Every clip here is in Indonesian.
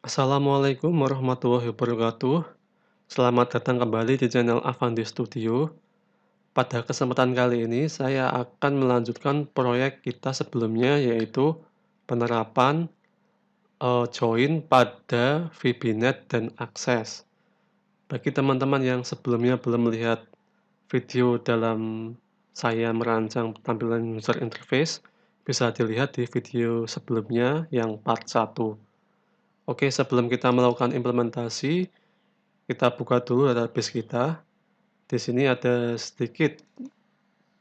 Assalamualaikum warahmatullahi wabarakatuh. Selamat datang kembali di channel Avandi Studio. Pada kesempatan kali ini saya akan melanjutkan proyek kita sebelumnya yaitu penerapan join pada VBNet dan akses. Bagi teman-teman yang sebelumnya belum melihat video dalam saya merancang tampilan user interface, bisa dilihat di video sebelumnya yang part 1. Oke, sebelum kita melakukan implementasi, kita buka dulu database kita. Di sini ada sedikit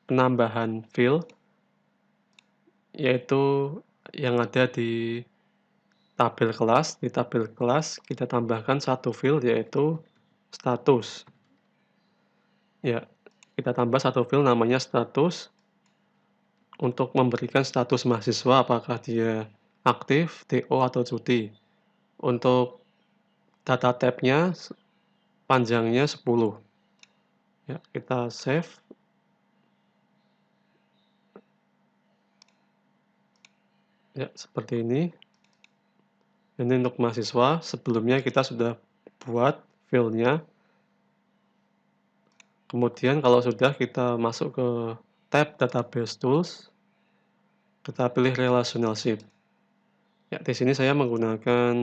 penambahan field, yaitu yang ada di tabel kelas. Di tabel kelas kita tambahkan satu field yaitu status. Ya, kita tambah satu field namanya status untuk memberikan status mahasiswa apakah dia aktif, TO atau cuti. Untuk data tab-nya panjangnya 10. Ya, kita save. Ya, seperti ini. Ini untuk mahasiswa, sebelumnya kita sudah buat file-nya. Kemudian kalau sudah kita masuk ke tab Database Tools, kita pilih Relationship. Ya, di sini saya menggunakan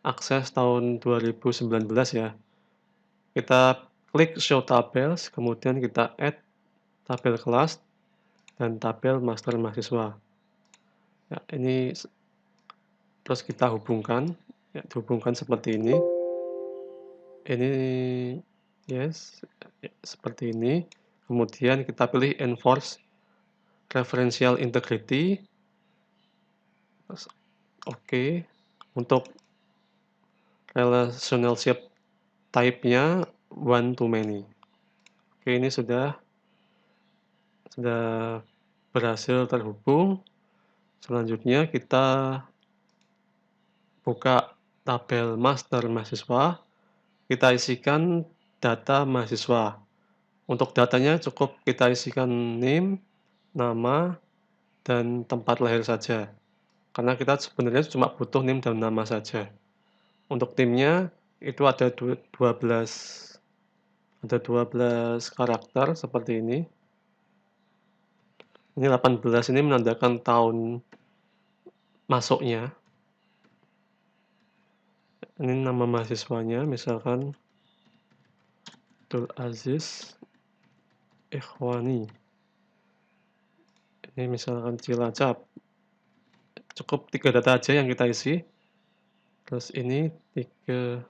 akses tahun 2019 ya. Kita klik Show Tables, kemudian kita add tabel kelas dan tabel master mahasiswa. Ya, ini terus kita hubungkan, ya, dihubungkan seperti ini. Ini yes, ya, seperti ini. Kemudian kita pilih Enforce Referential Integrity. Terus oke. Untuk relationship type-nya one to many. Oke, ini sudah berhasil terhubung. Selanjutnya kita buka tabel master mahasiswa. Kita isikan data mahasiswa. Untuk datanya cukup kita isikan name, nama, dan tempat lahir saja. Karena kita sebenarnya cuma butuh name dan nama saja. Untuk timnya itu ada 12 karakter seperti ini. Ini 18 ini menandakan tahun masuknya. Ini nama mahasiswanya, misalkan Abdul Aziz Ikhwani. Ini misalkan Cilacap. Cukup 3 data aja yang kita isi. Terus ini 3,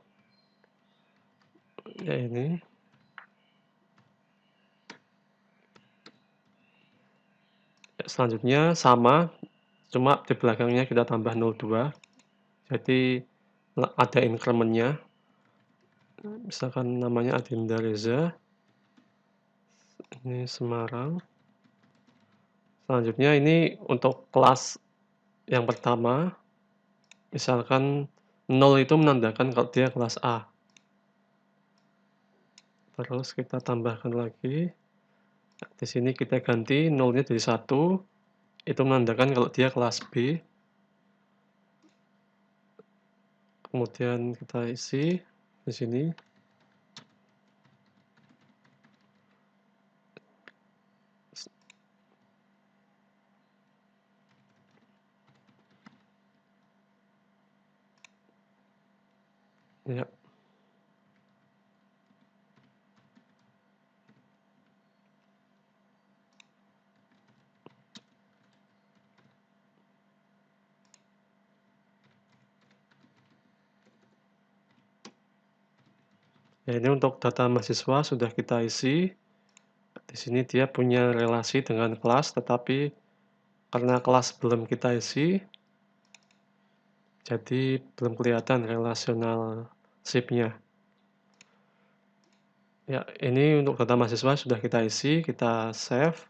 ya ini. Selanjutnya sama, cuma di belakangnya kita tambah 02. Jadi ada increment-nya. Misalkan namanya Adinda Reza. Ini Semarang. Selanjutnya ini untuk kelas yang pertama, misalkan 0 itu menandakan kalau dia kelas A. Terus kita tambahkan lagi. Di sini kita ganti 0-nya jadi 1, itu menandakan kalau dia kelas B. Kemudian kita isi di sini. Ya. Ya, ini untuk data mahasiswa sudah kita isi. Di sini dia punya relasi dengan kelas, tetapi karena kelas belum kita isi, jadi belum kelihatan relationship-nya. Ya, ini untuk data mahasiswa sudah kita isi, kita save.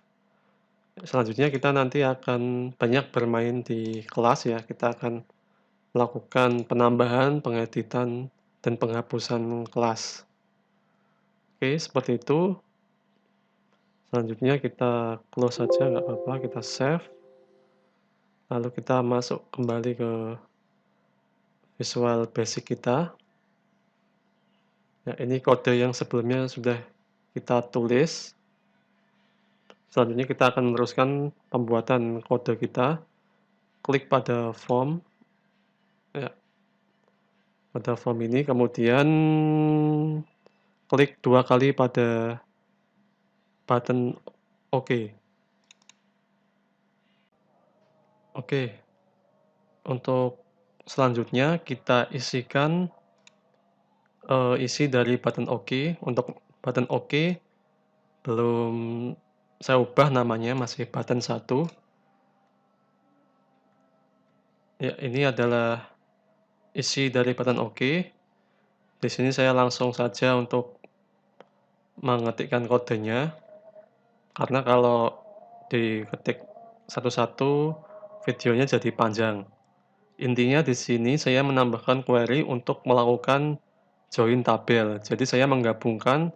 Selanjutnya kita nanti akan banyak bermain di kelas ya, kita akan melakukan penambahan, pengeditan, dan penghapusan kelas. Oke, seperti itu. Selanjutnya kita close saja, nggak apa-apa, kita save. Lalu kita masuk kembali ke Visual Basic kita. Ya, ini kode yang sebelumnya sudah kita tulis. Selanjutnya kita akan meneruskan pembuatan kode kita. Klik pada form, ya, pada form ini, kemudian klik 2 kali pada button OK. Oke, untuk selanjutnya kita isikan isi dari button OK. Untuk button OK belum saya ubah namanya, masih button 1. Ya, ini adalah isi dari button OK. Di sini saya langsung saja untuk mengetikkan kodenya, karena kalau diketik satu-satu videonya jadi panjang. Intinya di sini saya menambahkan query untuk melakukan join tabel. Jadi saya menggabungkan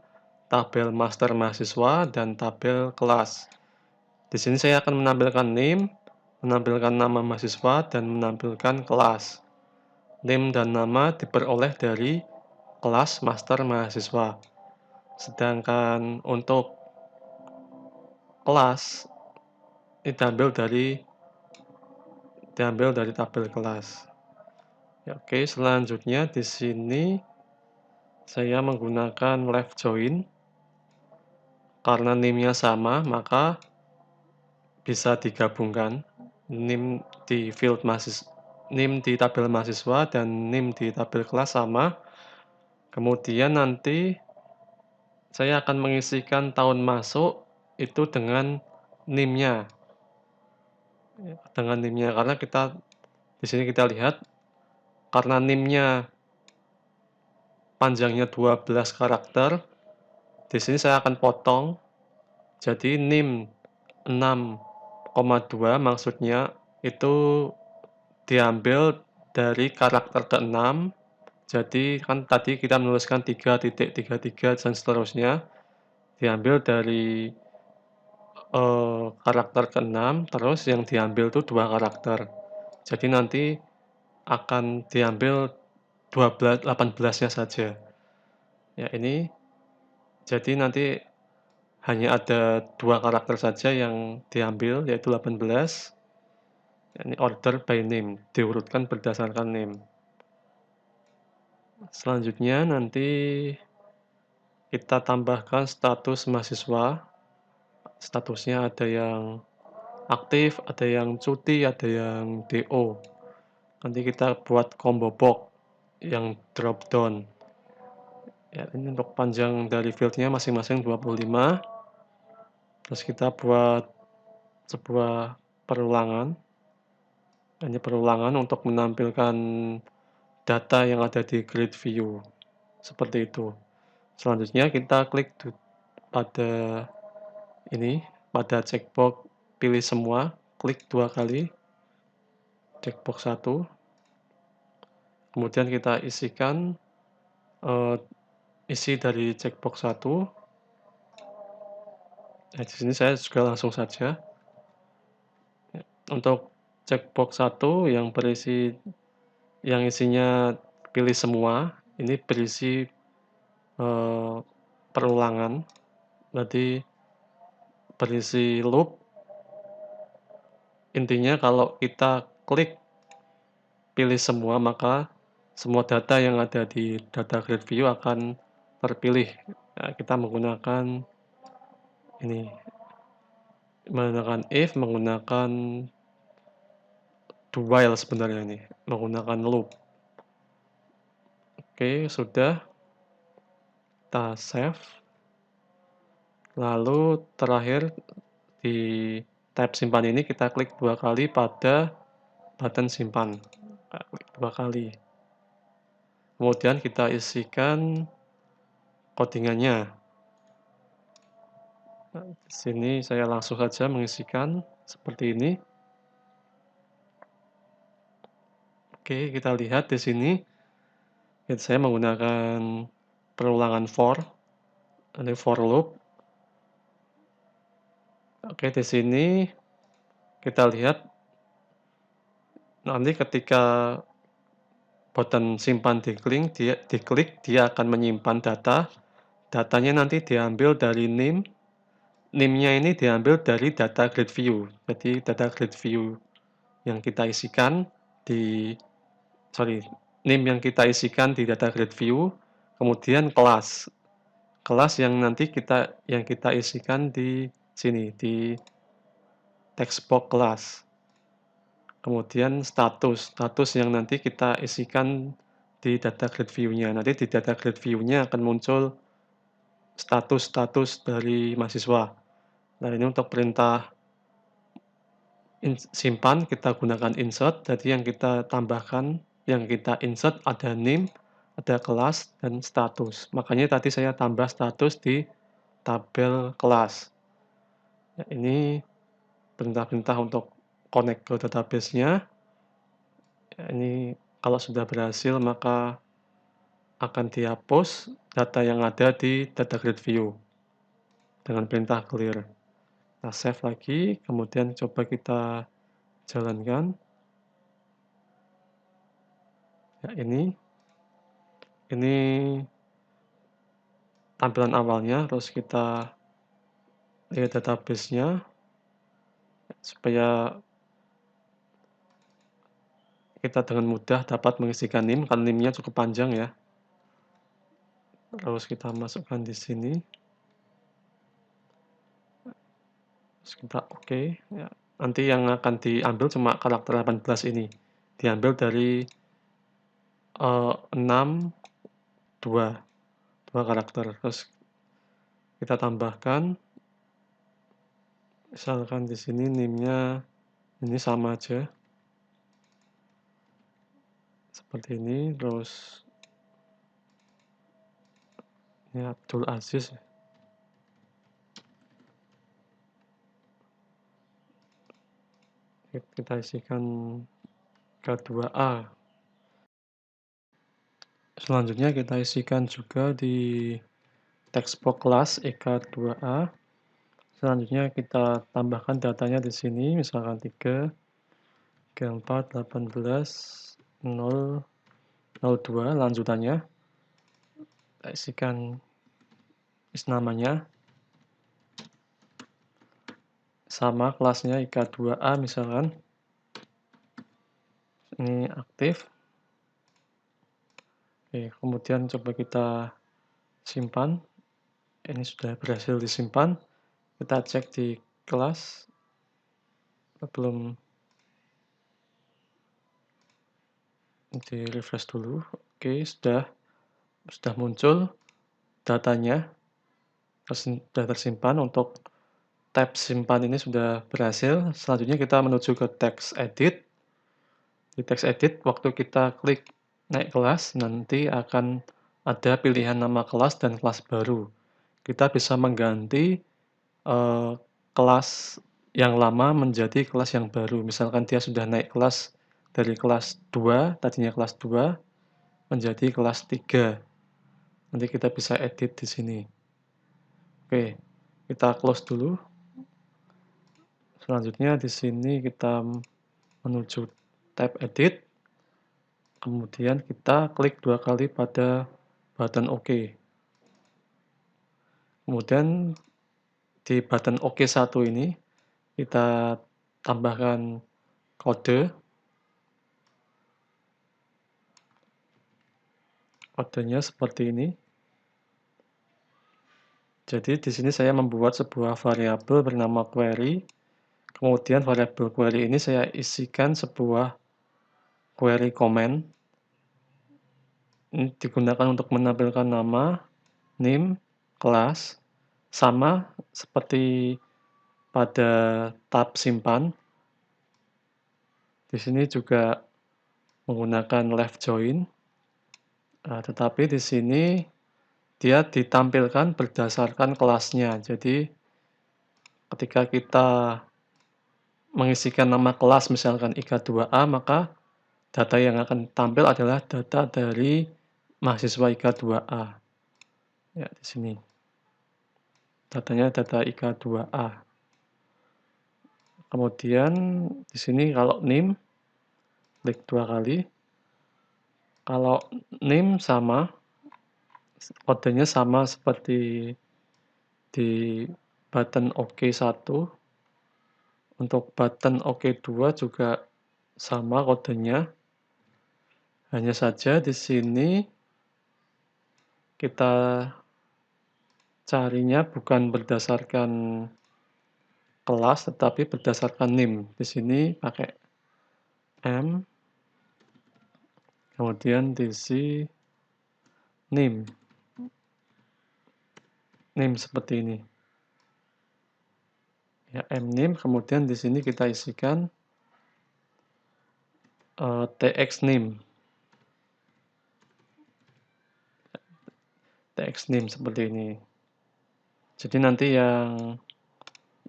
tabel master mahasiswa dan tabel kelas. Di sini saya akan menampilkan name, menampilkan nama mahasiswa, dan menampilkan kelas. Name dan nama diperoleh dari kelas master mahasiswa. Sedangkan untuk kelas ini diambil dari tabel kelas. Ya, oke, selanjutnya di sini saya menggunakan left join. Karena name-nya sama, maka bisa digabungkan name di name di tabel mahasiswa dan name di tabel kelas sama. Kemudian nanti saya akan mengisikan tahun masuk itu dengan name-nya. Karena di sini kita lihat karena name-nya panjangnya 12 karakter, di sini saya akan potong. Jadi name 6,2 maksudnya itu diambil dari karakter ke-6. Jadi kan tadi kita menuliskan 3.33 dan seterusnya, diambil dari karakter ke-6, terus yang diambil itu 2 karakter. Jadi nanti akan diambil 18-nya saja. Ya, ini jadi nanti hanya ada 2 karakter saja yang diambil, yaitu 18. Ini order by name, diurutkan berdasarkan name. Selanjutnya nanti kita tambahkan status mahasiswa. Statusnya ada yang aktif, ada yang cuti, ada yang DO. Nanti kita buat combo box yang drop down. Ya, ini untuk panjang dari fieldnya masing-masing 25. Terus kita buat sebuah perulangan. Ini perulangan untuk menampilkan data yang ada di grid view. Seperti itu. Selanjutnya kita klik pada pada checkbox pilih semua, klik 2 kali, checkbox 1. Kemudian kita isikan isi dari checkbox 1. Nah, di sini saya juga langsung saja. Untuk checkbox 1 yang isinya pilih semua, ini berisi perulangan, berarti berisi loop. Intinya kalau kita klik pilih semua, maka semua data yang ada di data grid view akan terpilih. Nah, kita menggunakan if, menggunakan do while sebenarnya ini, menggunakan loop. Oke, sudah. Kita save. Lalu terakhir di tab simpan ini kita klik 2 kali pada button simpan. Klik 2 kali. Kemudian kita isikan codingannya. Nah, di sini saya langsung saja mengisikan seperti ini. Oke, kita lihat di sini saya menggunakan perulangan for, ini for loop. Oke, di sini kita lihat nanti ketika button simpan diklik, dia akan menyimpan data. Datanya nanti diambil dari NIM-nya ini diambil dari data grid view. Jadi data grid view yang kita isikan di NIM yang kita isikan di data grid view, kemudian kelas yang nanti kita isikan di sini di text box kelas. Kemudian status yang nanti kita isikan di data grid view-nya. Nanti di data grid view-nya akan muncul status dari mahasiswa. Nah, ini untuk perintah simpan kita gunakan insert. Jadi yang kita tambahkan, yang kita insert ada name, ada kelas, dan status. Makanya tadi saya tambah status di tabel kelas. Ya, ini perintah-perintah untuk connect ke database-nya. Ya, ini kalau sudah berhasil maka akan dihapus data yang ada di data grid view dengan perintah clear. Kita save lagi, kemudian coba kita jalankan. Ya, ini tampilan awalnya, terus kita lihat database-nya supaya kita dengan mudah dapat mengisikan NIM, karena NIM-nya cukup panjang ya. Terus kita masukkan di sini. Terus kita oke. Ya. Nanti yang akan diambil cuma karakter 18 ini. Diambil dari 6, 2 karakter. Terus kita tambahkan, misalkan di sini NIM-nya ini sama aja. Seperti ini, terus ini Abdul Aziz. Kita isikan K2A. Selanjutnya kita isikan juga di text box kelas EK2A. Selanjutnya kita tambahkan datanya di sini, misalkan 3, 34, 18, 0, 02 lanjutannya. Kita isikan namanya. Sama kelasnya IK2A misalkan. Ini aktif. Oke, kemudian coba kita simpan. Ini sudah berhasil disimpan. Kita cek di kelas. Belum, di refresh dulu. Oke, sudah muncul datanya. Sudah tersimpan. Untuk tab simpan ini sudah berhasil. Selanjutnya kita menuju ke text edit. Di text edit, waktu kita klik naik kelas, nanti akan ada pilihan nama kelas dan kelas baru. Kita bisa mengganti kelas yang lama menjadi kelas yang baru. Misalkan dia sudah naik kelas dari kelas 2, tadinya kelas 2, menjadi kelas 3. Nanti kita bisa edit di sini. Oke, kita close dulu. Selanjutnya di sini kita menuju tab edit. Kemudian kita klik 2 kali pada button OK. Kemudian di button OK 1 ini kita tambahkan kode. Kodenya seperti ini. Jadi di sini saya membuat sebuah variabel bernama query. Kemudian variabel query ini saya isikan sebuah query comment. Ini digunakan untuk menampilkan nama, name, kelas, sama seperti pada tab simpan. Di sini juga menggunakan left join. Tetapi di sini dia ditampilkan berdasarkan kelasnya. Jadi ketika kita mengisikan nama kelas misalkan IK2A, maka data yang akan tampil adalah data dari mahasiswa IK2A. Ya, di sini. Datanya data IK2A. Kemudian di sini kalau name, klik 2 kali. Kalau name sama, kodenya sama seperti di button OK1, untuk button OK2 juga sama kodenya, hanya saja di sini kita carinya bukan berdasarkan kelas, tetapi berdasarkan name. Di sini pakai M, kemudian diisi name, seperti ini. Ya, mname, kemudian di sini kita isikan txname, seperti ini. Jadi nanti yang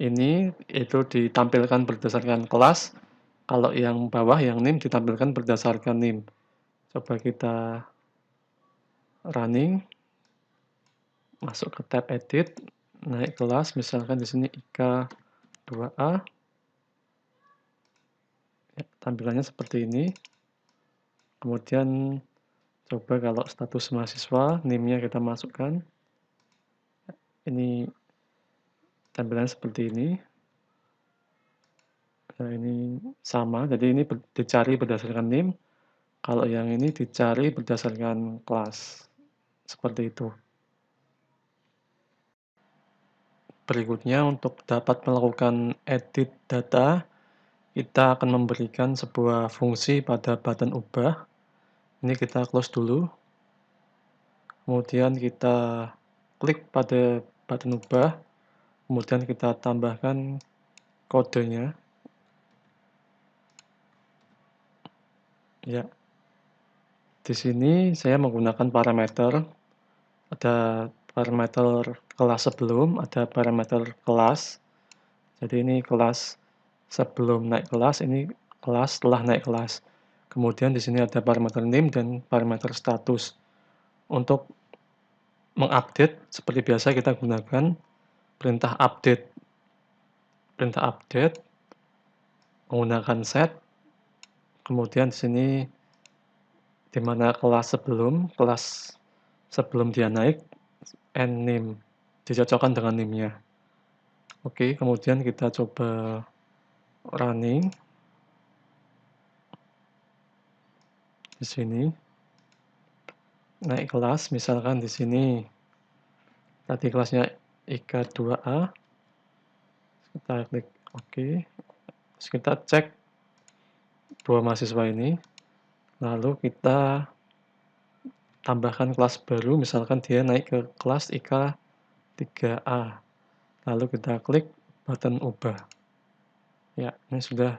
ini itu ditampilkan berdasarkan kelas, kalau yang bawah yang name ditampilkan berdasarkan name. Coba kita running, masuk ke tab edit, naik kelas, misalkan di sini IK 2A, ya, tampilannya seperti ini. Kemudian coba kalau status mahasiswa, name-nya kita masukkan. Ini tampilannya seperti ini. Nah, ini sama, jadi ini dicari berdasarkan name. Kalau yang ini dicari berdasarkan kelas. Seperti itu. Berikutnya, untuk dapat melakukan edit data, kita akan memberikan sebuah fungsi pada button ubah. Ini kita close dulu. Kemudian kita klik pada button ubah. Kemudian kita tambahkan kodenya. Ya. Di sini saya menggunakan parameter. Ada parameter kelas sebelum, ada parameter kelas. Jadi ini kelas sebelum naik kelas, ini kelas setelah naik kelas. Kemudian di sini ada parameter name dan parameter status. Untuk mengupdate, seperti biasa kita gunakan perintah update. Perintah update menggunakan set. Kemudian di sini di mana kelas sebelum dia naik, and name, dicocokkan dengan name-nya. Oke, kemudian kita coba running. Di sini naik kelas, misalkan di sini tadi kelasnya IK 2A, kita klik OK. Terus kita cek dua mahasiswa ini, lalu kita tambahkan kelas baru, misalkan dia naik ke kelas IK 3A, lalu kita klik button ubah. Ya, ini sudah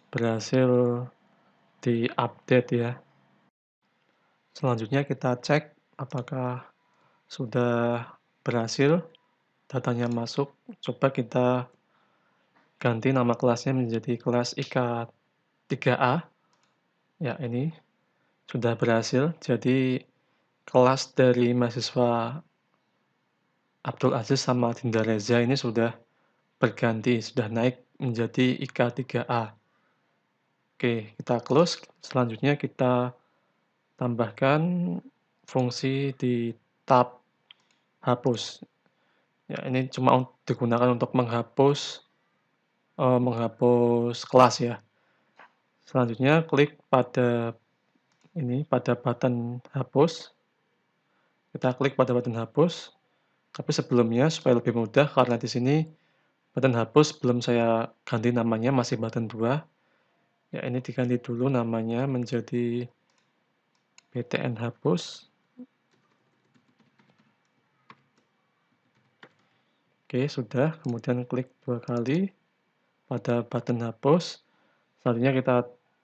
berhasil diupdate ya. Selanjutnya kita cek apakah sudah berhasil datanya masuk. Coba kita ganti nama kelasnya menjadi kelas IK 3A. Ya, ini sudah berhasil. Jadi kelas dari mahasiswa Abdul Aziz sama Dinda Reza ini sudah berganti, sudah naik menjadi IK 3A. Oke, kita close. Selanjutnya kita tambahkan fungsi di tab hapus. Ya, ini cuma digunakan untuk menghapus kelas ya. Selanjutnya klik pada button hapus. Kita klik pada button hapus. Tapi sebelumnya supaya lebih mudah, karena di sini button hapus belum saya ganti namanya, masih button 2. Ya, ini diganti dulu namanya menjadi btn hapus. Oke, sudah. Kemudian klik 2 kali pada button hapus. Selanjutnya kita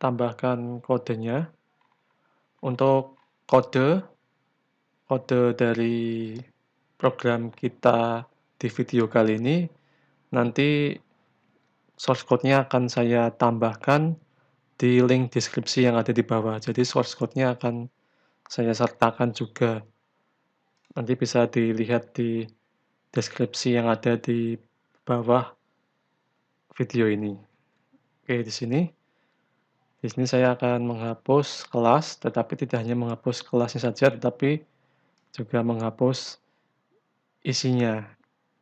tambahkan kodenya. Untuk kode dari program kita di video kali ini, nanti source code-nya akan saya tambahkan di link deskripsi yang ada di bawah. Jadi source code-nya akan saya sertakan juga. Nanti bisa dilihat di deskripsi yang ada di bawah video ini. Oke, di sini Di sini saya akan menghapus kelas, tetapi tidak hanya menghapus kelasnya saja, tetapi juga menghapus isinya,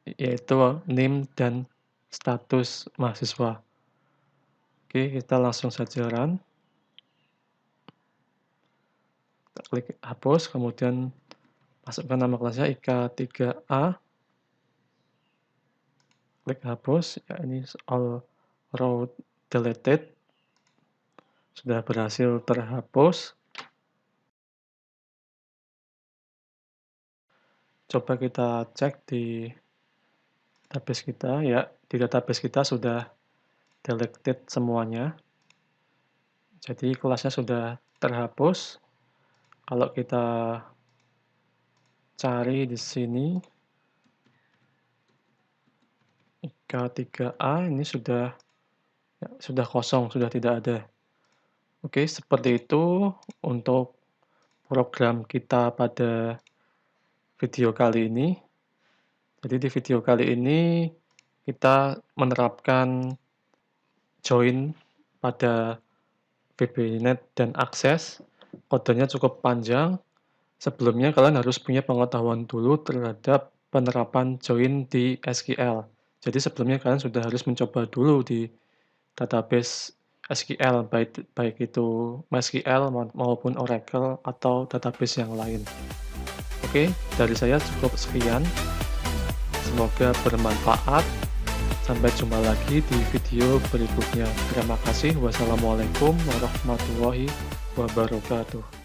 yaitu NIM dan status mahasiswa. Oke, kita langsung saja run. Kita klik hapus, kemudian masukkan nama kelasnya IK3A. Klik hapus, ya ini all row deleted. Sudah berhasil terhapus. Coba kita cek di database kita, ya di database kita sudah deleted semuanya. Jadi kelasnya sudah terhapus. Kalau kita cari di sini IK3A ini sudah kosong, sudah tidak ada. Oke, seperti itu untuk program kita pada video kali ini. Jadi di video kali ini kita menerapkan join pada VB-Net dan akses. Kodenya cukup panjang. Sebelumnya kalian harus punya pengetahuan dulu terhadap penerapan join di SQL. Jadi sebelumnya kalian sudah harus mencoba dulu di database SQL, baik itu MySQL maupun Oracle atau database yang lain. Oke, dari saya cukup sekian. Semoga bermanfaat. Sampai jumpa lagi di video berikutnya. Terima kasih. Wassalamualaikum warahmatullahi wabarakatuh.